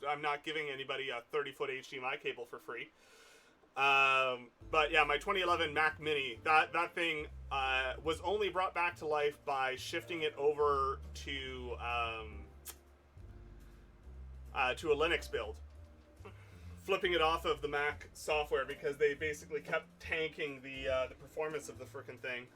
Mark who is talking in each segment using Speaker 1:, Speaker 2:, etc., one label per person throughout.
Speaker 1: I'm not giving anybody a 30-foot HDMI cable for free. But yeah, my 2011 Mac Mini, that thing was only brought back to life by shifting it over to a Linux build, flipping it off of the Mac software, because they basically kept tanking the performance of the frickin' thing.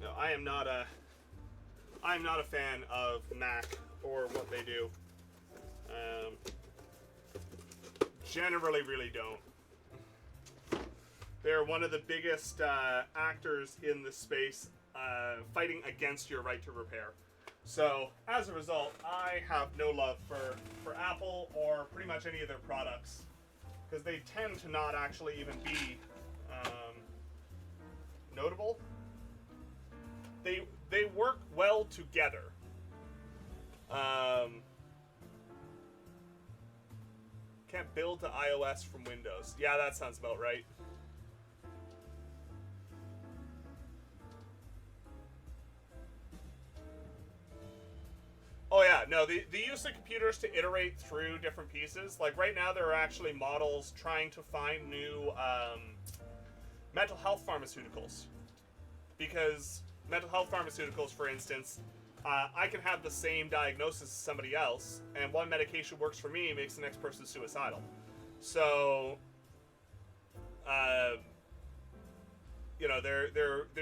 Speaker 1: No, I am not a fan of Mac or what they do. Generally, really don't. They're one of the biggest actors in the space, fighting against your right to repair. So, as a result, I have no love for Apple or pretty much any of their products, because they tend to not actually even be notable. They work well together. Can't build to iOS from Windows. Yeah, that sounds about right. Oh yeah, no, the use of computers to iterate through different pieces. Like right now, there are actually models trying to find new mental health pharmaceuticals, because mental health pharmaceuticals, for instance, I can have the same diagnosis as somebody else, and one medication works for me, makes the next person suicidal. So, they're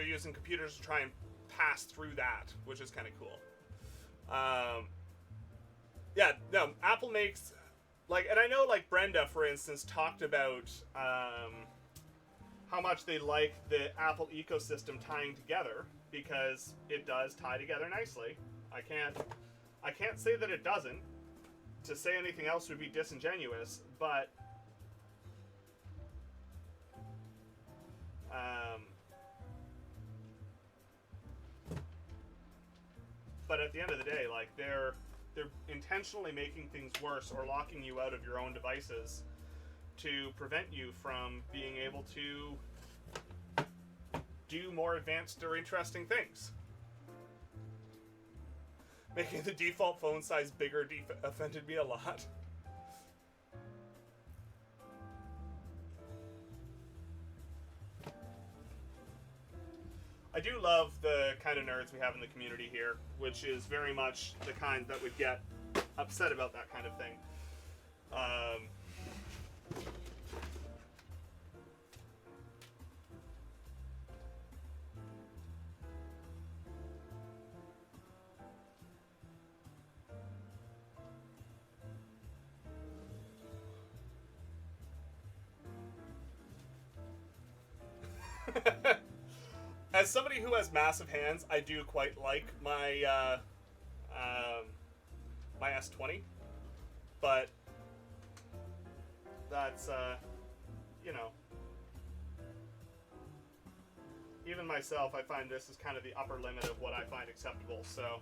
Speaker 1: using computers to try and pass through that, which is kind of cool. Yeah, no, Apple makes, like, and I know, like, Brenda, for instance, talked about how much they like the Apple ecosystem tying together, because it does tie together nicely. I can't say that it doesn't. To say anything else would be disingenuous, but at the end of the day, like, they're intentionally making things worse or locking you out of your own devices to prevent you from being able to do more advanced or interesting things. Making the default phone size bigger offended me a lot. I do love the kind of nerds we have in the community here, which is very much the kind that would get upset about that kind of thing. As somebody who has massive hands, I do quite like my my S20, but that's you know, even myself, I find this is kind of the upper limit of what I find acceptable. So.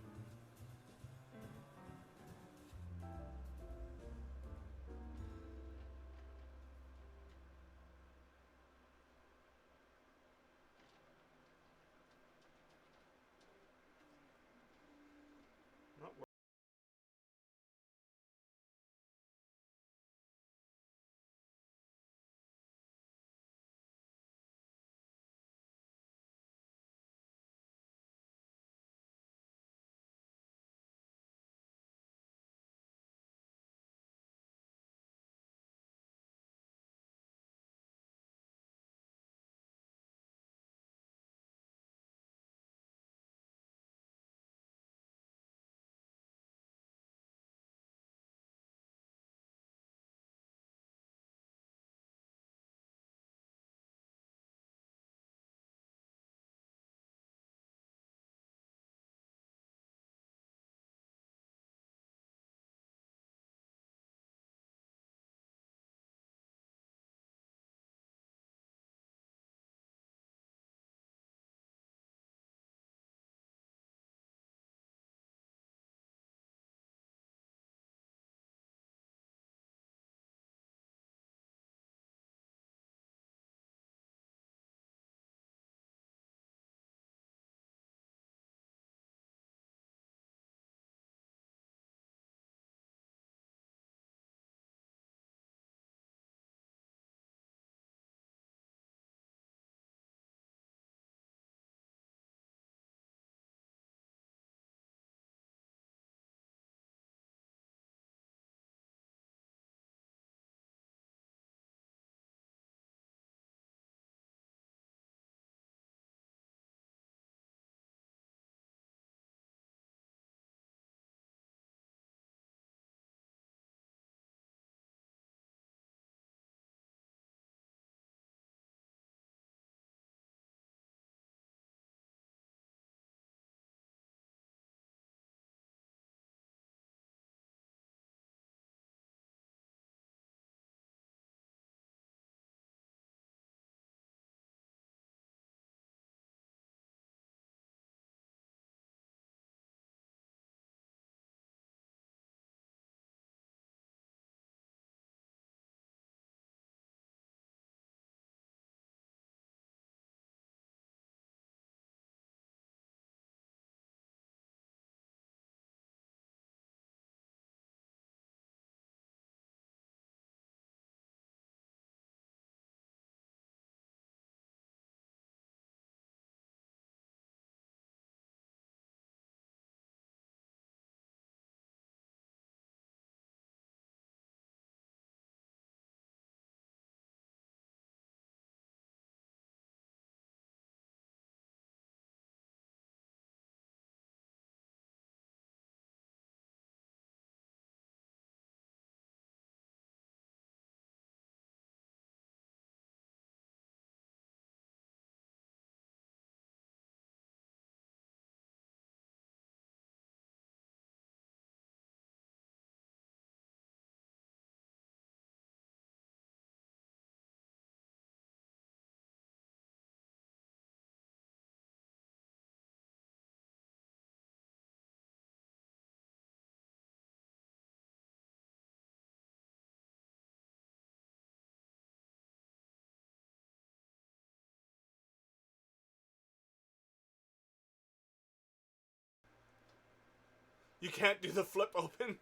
Speaker 1: You can't do the flip open.